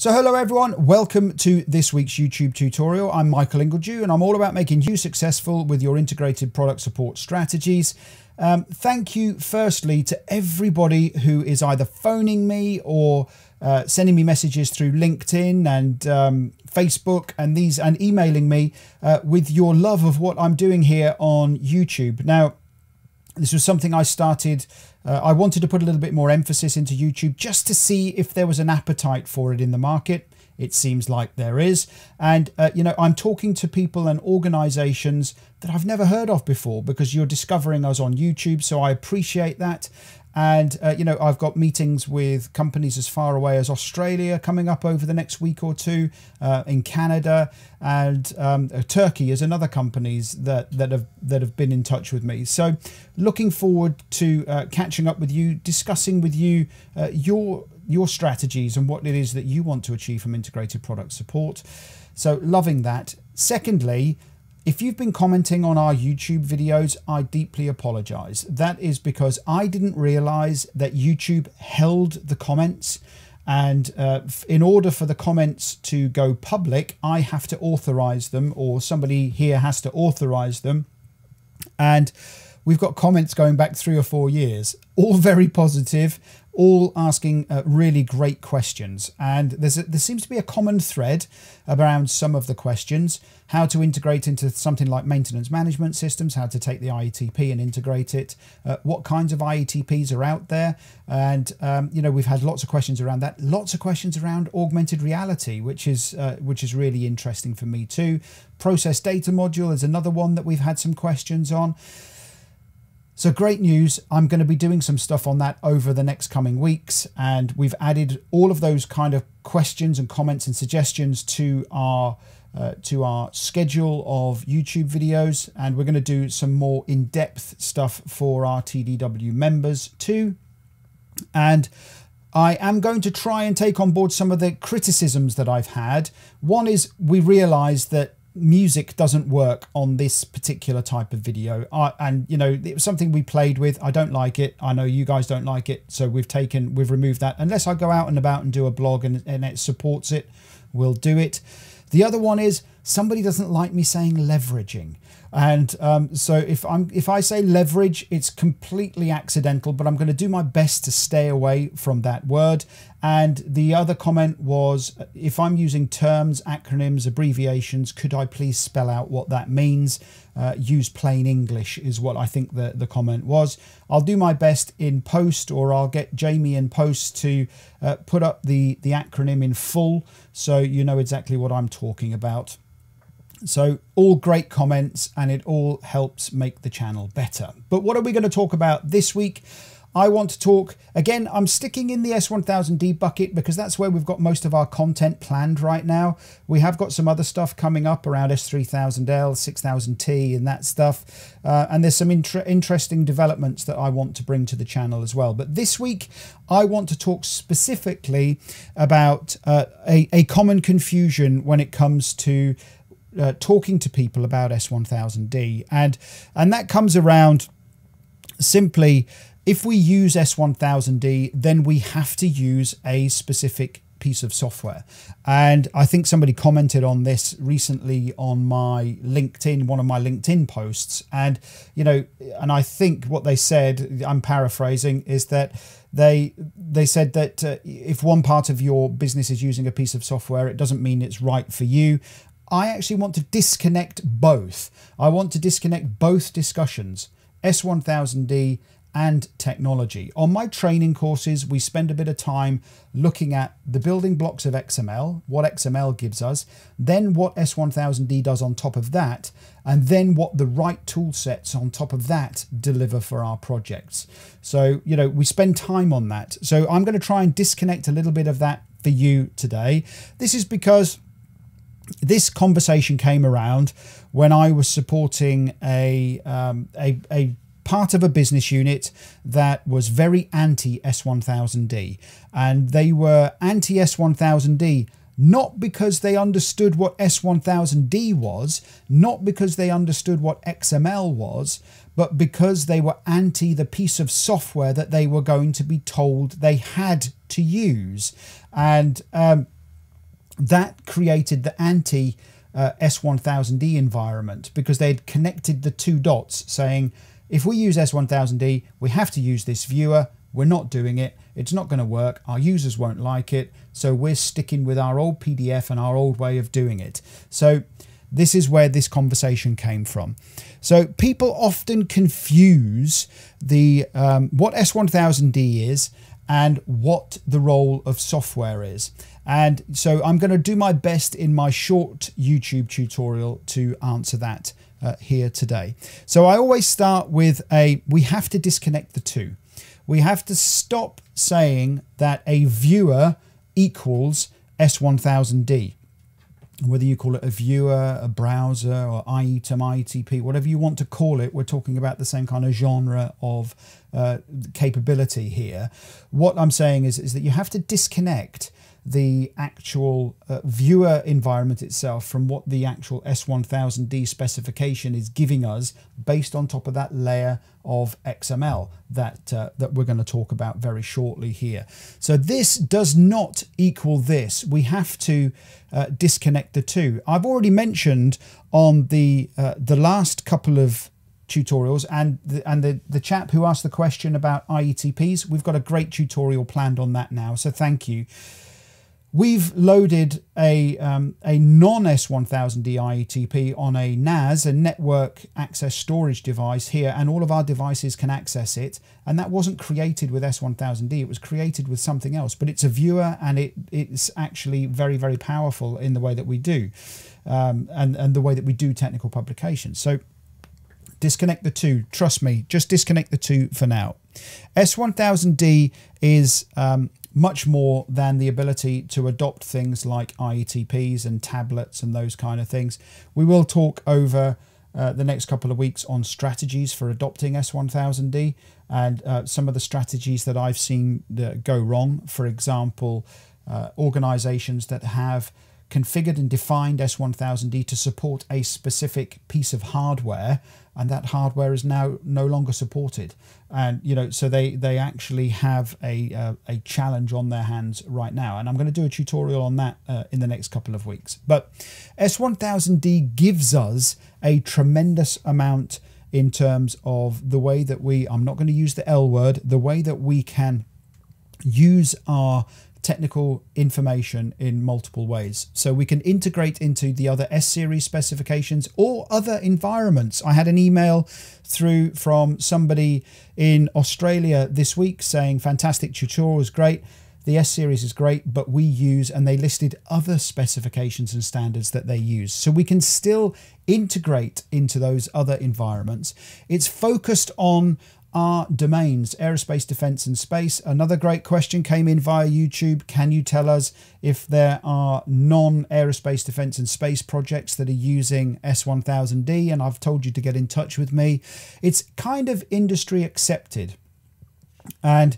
So hello everyone, welcome to this week's YouTube tutorial. I'm Michael Ingledew and I'm all about making you successful with your integrated product support strategies. Thank you firstly to everybody who is either phoning me or sending me messages through LinkedIn and Facebook and emailing me with your love of what I'm doing here on YouTube. Now, this was something I started, I wanted to put a little bit more emphasis into YouTube just to see if there was an appetite for it in the market. It seems like there is. And, you know, I'm talking to people and organizations that I've never heard of before because you're discovering us on YouTube. So I appreciate that. And, you know, I've got meetings with companies as far away as Australia coming up over the next week or two, in Canada, and Turkey is another companies that have been in touch with me. So looking forward to catching up with you, discussing with you your strategies and what it is that you want to achieve from integrated product support. So loving that. Secondly, if you've been commenting on our YouTube videos, I deeply apologize. That is because I didn't realize that YouTube held the comments. And in order for the comments to go public, I have to authorize them, or somebody here has to authorize them. And we've got comments going back 3 or 4 years, all very positive, all asking really great questions. And there seems to be a common thread around some of the questions: how to integrate into something like maintenance management systems, how to take the IETP and integrate it, what kinds of IETPs are out there. And, you know, we've had lots of questions around that, lots of questions around augmented reality, which is really interesting for me too. Process data module is another one that we've had some questions on. So great news, I'm going to be doing some stuff on that over the next coming weeks, and we've added all of those kind of questions and comments and suggestions to our schedule of YouTube videos, and we're going to do some more in-depth stuff for our TDW members too. And I am going to try and take on board some of the criticisms that I've had. One is we realized that music doesn't work on this particular type of video, and you know, it was something we played with. I don't like it. I know you guys don't like it, so we've removed that. Unless I go out and about and do a blog and it supports it, we'll do it. The other one is somebody doesn't like me saying leveraging. And so if I say leverage, it's completely accidental, but I'm going to do my best to stay away from that word. And the other comment was, if I'm using terms, acronyms, abbreviations, could I please spell out what that means? Use plain English is what I think the comment was. I'll do my best in post, or I'll get Jamie in post to put up the acronym in full, so you know exactly what I'm talking about. So all great comments, and it all helps make the channel better. But what are we going to talk about this week? I want to talk, again, I'm sticking in the S1000d bucket because that's where we've got most of our content planned right now. We have got some other stuff coming up around S3000L, 6000T and that stuff. And there's some interesting developments that I want to bring to the channel as well. But this week, I want to talk specifically about a common confusion when it comes to talking to people about S1000d, and that comes around simply, if we use S1000d, then we have to use a specific piece of software. And I think somebody commented on this recently on my LinkedIn, one of my LinkedIn posts, and you know, and I think what they said, I'm paraphrasing, is that they said that if one part of your business is using a piece of software, it doesn't mean it's right for you. I actually want to disconnect both. I want to disconnect both discussions, S1000d and technology. On my training courses, we spend a bit of time looking at the building blocks of XML, what XML gives us, then what S1000d does on top of that, and then what the right tool sets on top of that deliver for our projects. So, you know, we spend time on that. So I'm going to try and disconnect a little bit of that for you today. This is because this conversation came around when I was supporting a part of a business unit that was very anti S1000d, and they were anti S1000d not because they understood what S1000d was, not because they understood what XML was, but because they were anti the piece of software that they were going to be told they had to use. And that created the anti S1000d environment, because they'd connected the two dots saying, if we use S1000d, we have to use this viewer. We're not doing it. It's not going to work. Our users won't like it. So we're sticking with our old PDF and our old way of doing it. So this is where this conversation came from. So people often confuse the what S1000d is and what the role of software is. And so I'm going to do my best in my short YouTube tutorial to answer that here today. So I always start with we have to disconnect the two. We have to stop saying that a viewer equals S1000d. Whether you call it a viewer, a browser, or IETM, IETP, whatever you want to call it, we're talking about the same kind of genre of capability here. What I'm saying is that you have to disconnect the actual viewer environment itself from what the actual S1000d specification is giving us based on top of that layer of XML that we're going to talk about very shortly here. So this does not equal this. We have to disconnect the two. I've already mentioned on the last couple of tutorials and the chap who asked the question about IETPs, we've got a great tutorial planned on that now, so thank you. We've loaded a non-S1000d IETP on a NAS, a network access storage device here, and all of our devices can access it. And that wasn't created with S1000d, it was created with something else. But it's a viewer, and it's actually very, very powerful in the way that we do, and the way that we do technical publications. So disconnect the two. Trust me, just disconnect the two for now. S1000d is much more than the ability to adopt things like IETPs and tablets and those kind of things. We will talk over the next couple of weeks on strategies for adopting S1000d and some of the strategies that I've seen go wrong. For example, organizations that have configured and defined S1000d to support a specific piece of hardware, and that hardware is now no longer supported. And so they actually have a challenge on their hands right now, and I'm going to do a tutorial on that in the next couple of weeks. But S1000d gives us a tremendous amount in terms of the way that I'm not going to use the L word, the way that we can use our technical information in multiple ways. So we can integrate into the other S-series specifications or other environments. I had an email through from somebody in Australia this week saying, fantastic tutorial, is great. The S-series is great, but we use, and they listed other specifications and standards that they use. So we can still integrate into those other environments. It's focused on our domains, aerospace, defense, and space. Another great question came in via YouTube. Can you tell us if there are non-aerospace, defense, and space projects that are using S1000d? And I've told you to get in touch with me. It's kind of industry accepted. And,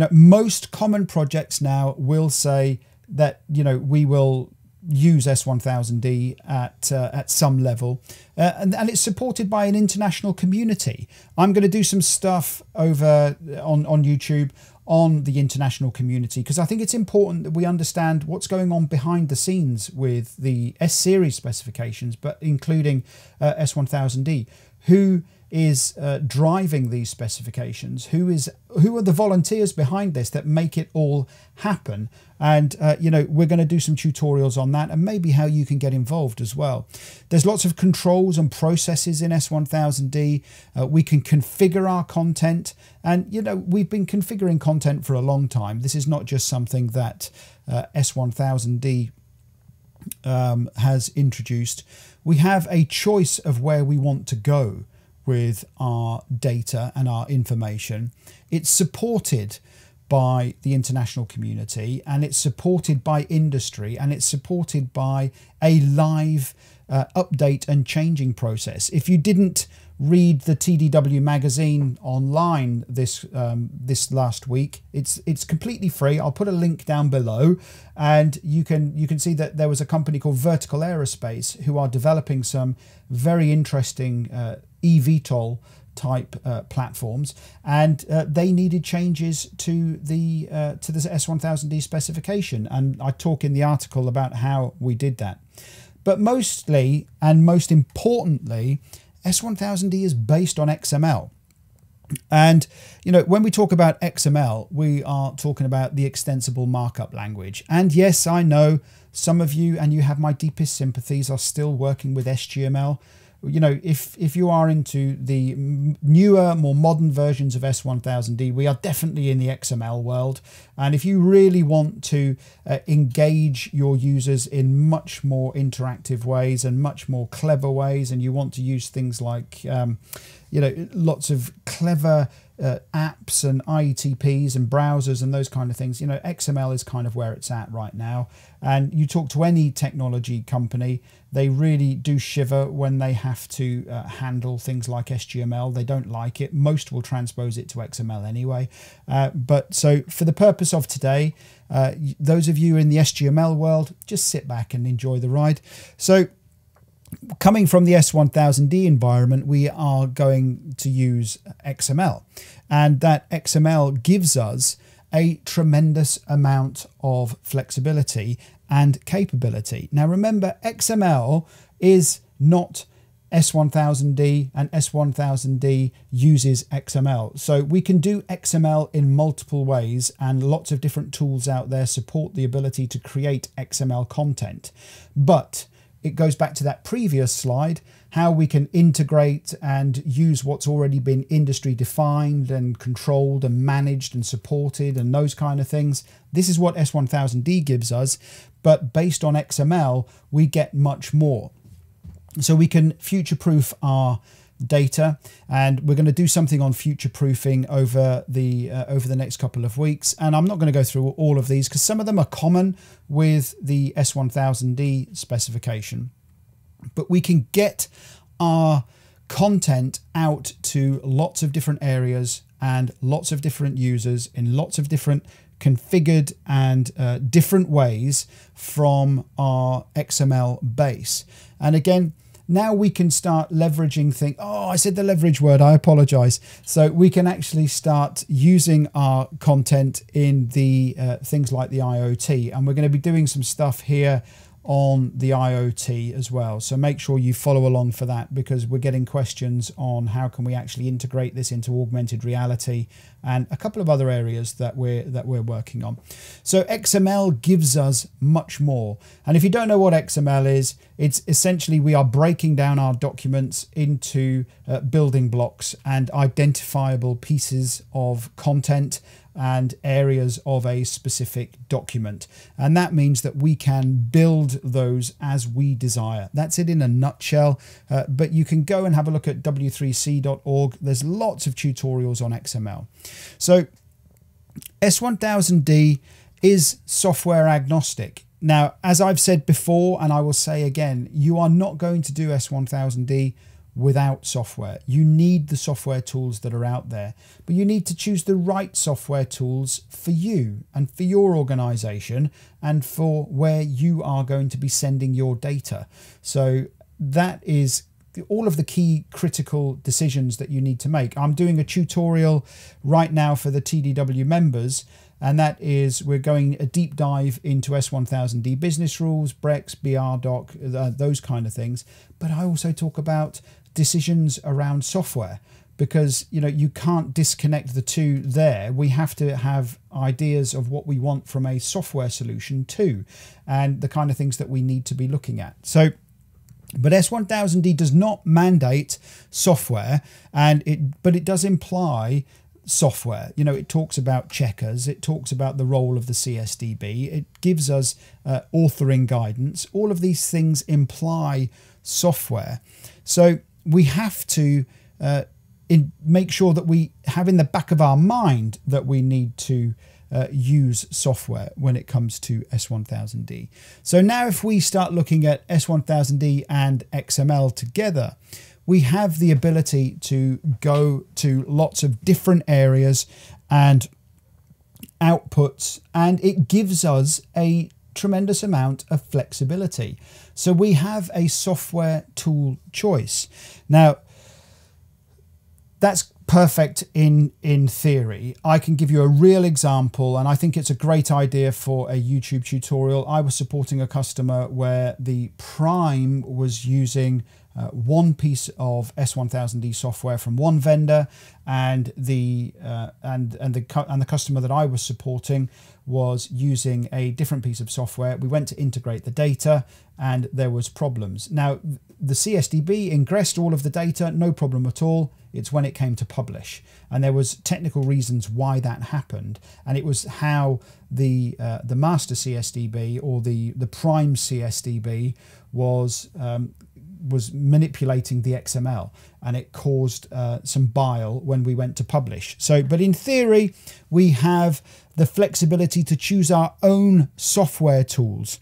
most common projects now will say that, we will use S1000d at some level, and it's supported by an international community. I'm going to do some stuff over on YouTube on the international community, because I think it's important that we understand what's going on behind the scenes with the S-series specifications, but including S1000d. Who is driving these specifications? Who are the volunteers behind this that make it all happen? And we're going to do some tutorials on that, and maybe how you can get involved as well. There's lots of controls and processes in S1000d. We can configure our content, and we've been configuring content for a long time. This is not just something that S1000d has introduced. We have a choice of where we want to go with our data and our information. It's supported by the international community, and it's supported by industry, and it's supported by a live update and changing process. If you didn't read the TDW magazine online this last week, it's completely free. I'll put a link down below, and you can see that there was a company called Vertical Aerospace who are developing some very interesting eVTOL type platforms, and they needed changes to the S1000d specification, and I talk in the article about how we did that. But mostly and most importantly, S1000d is based on XML. And, you know, when we talk about XML, we are talking about the extensible markup language. And yes, I know some of you, and you have my deepest sympathies, are still working with HTML. You know, if you are into the newer, more modern versions of S1000d, we are definitely in the XML world. And if you really want to engage your users in much more interactive ways and much more clever ways, and you want to use things like, you know, lots of clever apps and IETPs and browsers and those kind of things, you know, XML is kind of where it's at right now. And you talk to any technology company, they really do shiver when they have to handle things like HTML. They don't like it. Most will transpose it to XML anyway. But so for the purpose of today, those of you in the HTML world, just sit back and enjoy the ride. So coming from the S1000d environment, we are going to use XML, and that XML gives us a tremendous amount of flexibility and capability. Now remember, XML is not S1000d, and S1000d uses XML. So we can do XML in multiple ways, and lots of different tools out there support the ability to create XML content. But it goes back to that previous slide, how we can integrate and use what's already been industry defined and controlled and managed and supported and those kind of things. This is what S1000d gives us, but based on XML, we get much more. So we can future-proof our data, and we're going to do something on future-proofing over the next couple of weeks. And I'm not going to go through all of these because some of them are common with the S1000d specification. But we can get our content out to lots of different areas and lots of different users in lots of different configured and different ways from our XML base. And again, now we can start leveraging things. Oh, I said the leverage word, I apologize. So we can actually start using our content in the things like the IoT. And we're going to be doing some stuff here on the IoT as well. So make sure you follow along for that, because we're getting questions on how can we actually integrate this into augmented reality and a couple of other areas that we're working on. So XML gives us much more. And if you don't know what XML is, it's essentially we are breaking down our documents into building blocks and identifiable pieces of content and areas of a specific document. And that means that we can build those as we desire. That's it in a nutshell, but you can go and have a look at w3c.org. There's lots of tutorials on XML. So S1000d is software agnostic. Now, as I've said before, and I will say again, you are not going to do S1000d without software. You need the software tools that are out there, but you need to choose the right software tools for you and for your organization and for where you are going to be sending your data. So that is all of the key critical decisions that you need to make. I'm doing a tutorial right now for the TDW members, and that is we're going a deep dive into S1000d business rules, Brex, BRDoc, those kind of things. But I also talk about decisions around software, because you know you can't disconnect the two there. We have to have ideas of what we want from a software solution too, and the kind of things that we need to be looking at. So but S1000d does not mandate software, but it does imply software. You know, it talks about checkers, it talks about the role of the CSDB, it gives us authoring guidance. All of these things imply software. So we have to make sure that we have in the back of our mind that we need to use software when it comes to S1000d. So now if we start looking at S1000d and XML together, we have the ability to go to lots of different areas and outputs, and it gives us a tremendous amount of flexibility. So we have a software tool choice. Now, that's perfect in theory. I can give you a real example, and I think it's a great idea for a YouTube tutorial. I was supporting a customer where the prime was using one piece of S1000d software from one vendor, and the customer that I was supporting was using a different piece of software. We went to integrate the data, and there was problems. Now, the CSDB ingressed all of the data, no problem at all. It's when it came to publish, and there was technical reasons why that happened, and it was how the master CSDB or the prime CSDB was manipulating the XML, and it caused some bile when we went to publish. So, but in theory, we have the flexibility to choose our own software tools.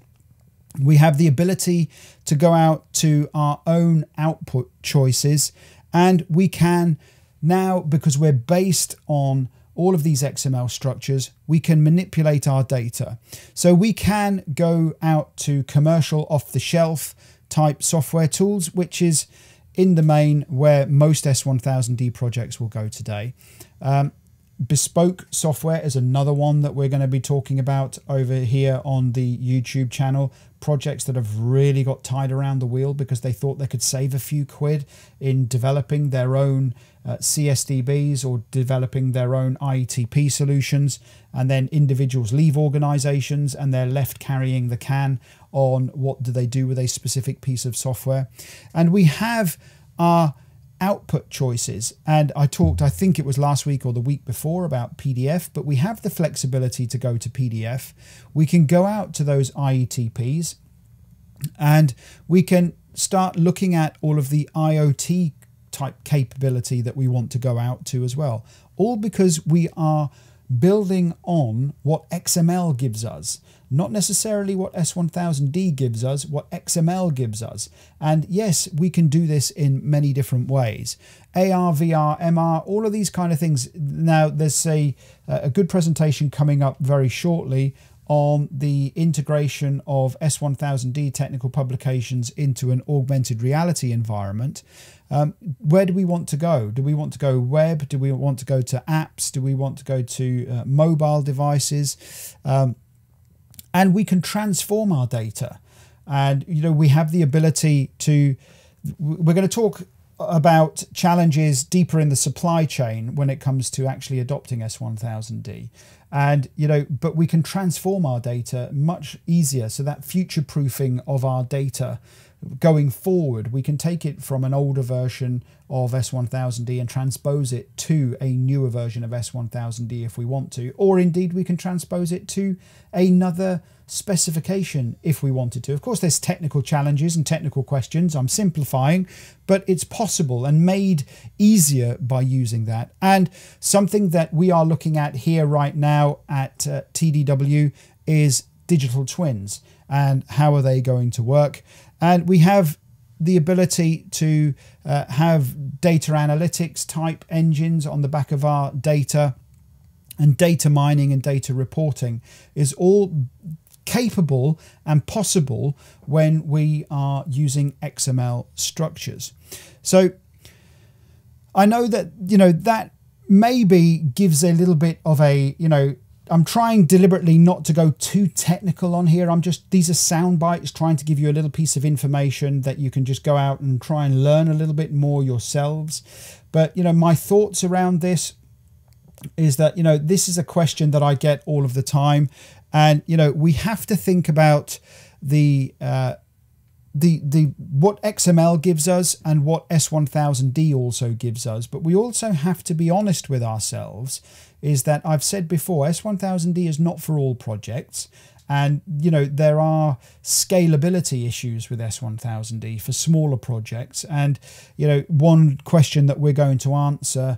We have the ability to go out to our own output choices, and we can now, because we're based on all of these XML structures, we can manipulate our data. So we can go out to commercial off-the-shelf type software tools, which is in the main where most S1000d projects will go today. Bespoke Software is another one that we're going to be talking about over here on the YouTube channel. Projects that have really got tied around the wheel because they thought they could save a few quid in developing their own CSDBs or developing their own IETP solutions, and then individuals leave organizations and they're left carrying the can on what do they do with a specific piece of software. And we have our output choices, and I talked, I think it was last week or the week before, about PDF, but we have the flexibility to go to PDF. We can go out to those IETPs, and we can start looking at all of the IoT type capability that we want to go out to as well, all because we are building on what XML gives us, not necessarily what S1000d gives us, what XML gives us. And yes, we can do this in many different ways. AR, VR, MR, all of these kind of things. Now, there's a good presentation coming up very shortly on the integration of S1000d technical publications into an augmented reality environment. Where do we want to go? Do we want to go web? Do we want to go to apps? Do we want to go to mobile devices? And we can transform our data. And, you know, we have the ability to, we're going to talk about challenges deeper in the supply chain when it comes to actually adopting S1000d. And, you know, but we can transform our data much easier, so that future proofing of our data going forward, we can take it from an older version of S1000d and transpose it to a newer version of S1000d if we want to, or indeed we can transpose it to another specification if we wanted to. Of course, there's technical challenges and technical questions. I'm simplifying, but it's possible and made easier by using that. And something that we are looking at here right now at TDW is digital twins and how are they going to work. And we have the ability to have data analytics type engines on the back of our data, and data mining and data reporting is all capable and possible when we are using XML structures. So I know that, you know, that maybe gives a little bit of a, you know, I'm trying deliberately not to go too technical on here. These are sound bites trying to give you a little piece of information that you can just go out and try and learn a little bit more yourselves. But, you know, my thoughts around this is that, you know, this is a question that I get all of the time. And, you know, we have to think about what XML gives us and what S1000d also gives us. But we also have to be honest with ourselves, is that I've said before, S1000d is not for all projects. And, you know, there are scalability issues with S1000d for smaller projects. And, you know, one question that we're going to answer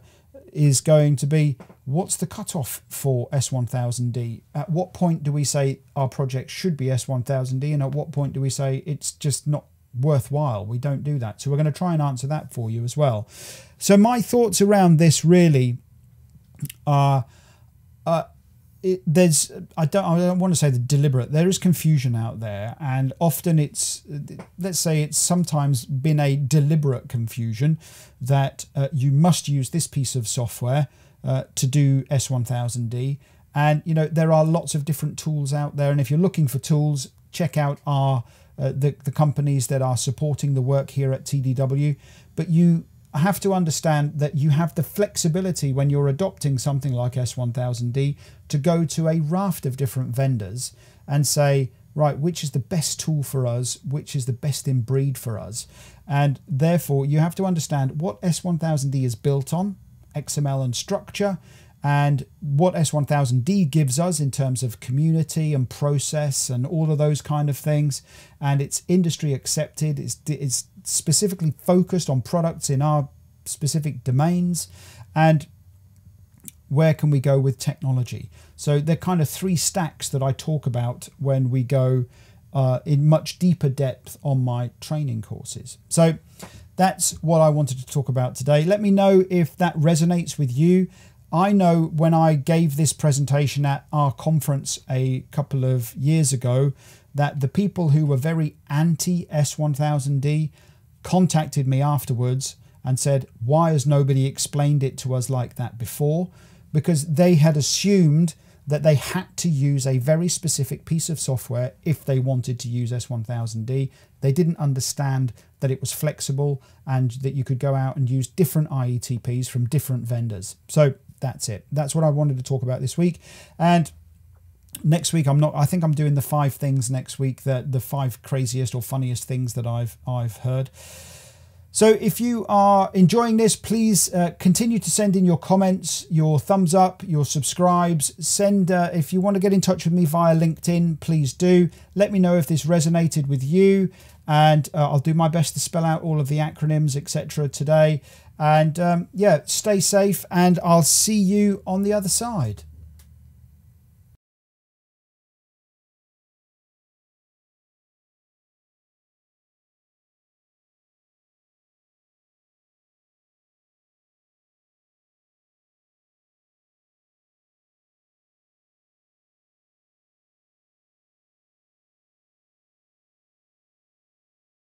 is going to be, what's the cutoff for S1000d? At what point do we say our project should be S1000d? And at what point do we say it's just not worthwhile? We don't do that. So we're going to try and answer that for you as well. So my thoughts around this really are, I don't want to say the deliberate, there is confusion out there, and often it's, let's say it's sometimes been a deliberate confusion that you must use this piece of software to do S1000d. And, you know, there are lots of different tools out there. And if you're looking for tools, check out the companies that are supporting the work here at TDW. But you have to understand that you have the flexibility when you're adopting something like S1000d to go to a raft of different vendors and say, right, which is the best tool for us, which is the best in breed for us. And therefore you have to understand what S1000d is built on, XML and structure, and what S1000d gives us in terms of community and process and all of those kind of things. And it's industry accepted. It's specifically focused on products in our specific domains. And where can we go with technology? So they're kind of three stacks that I talk about when we go in much deeper depth on my training courses. So that's what I wanted to talk about today. Let me know if that resonates with you. I know when I gave this presentation at our conference a couple of years ago that the people who were very anti S1000d contacted me afterwards and said, why has nobody explained it to us like that before? Because they had assumed that they had to use a very specific piece of software if they wanted to use S1000d. They didn't understand that it was flexible and that you could go out and use different IETPs from different vendors. So that's it. That's what I wanted to talk about this week. And next week, I think I'm doing the 5 things next week, the 5 craziest or funniest things that I've heard. So if you are enjoying this, please continue to send in your comments, your thumbs up, your subscribes. Send if you want to get in touch with me via LinkedIn, please do. Let me know if this resonated with you, and I'll do my best to spell out all of the acronyms, etc. today. And yeah, stay safe, and I'll see you on the other side.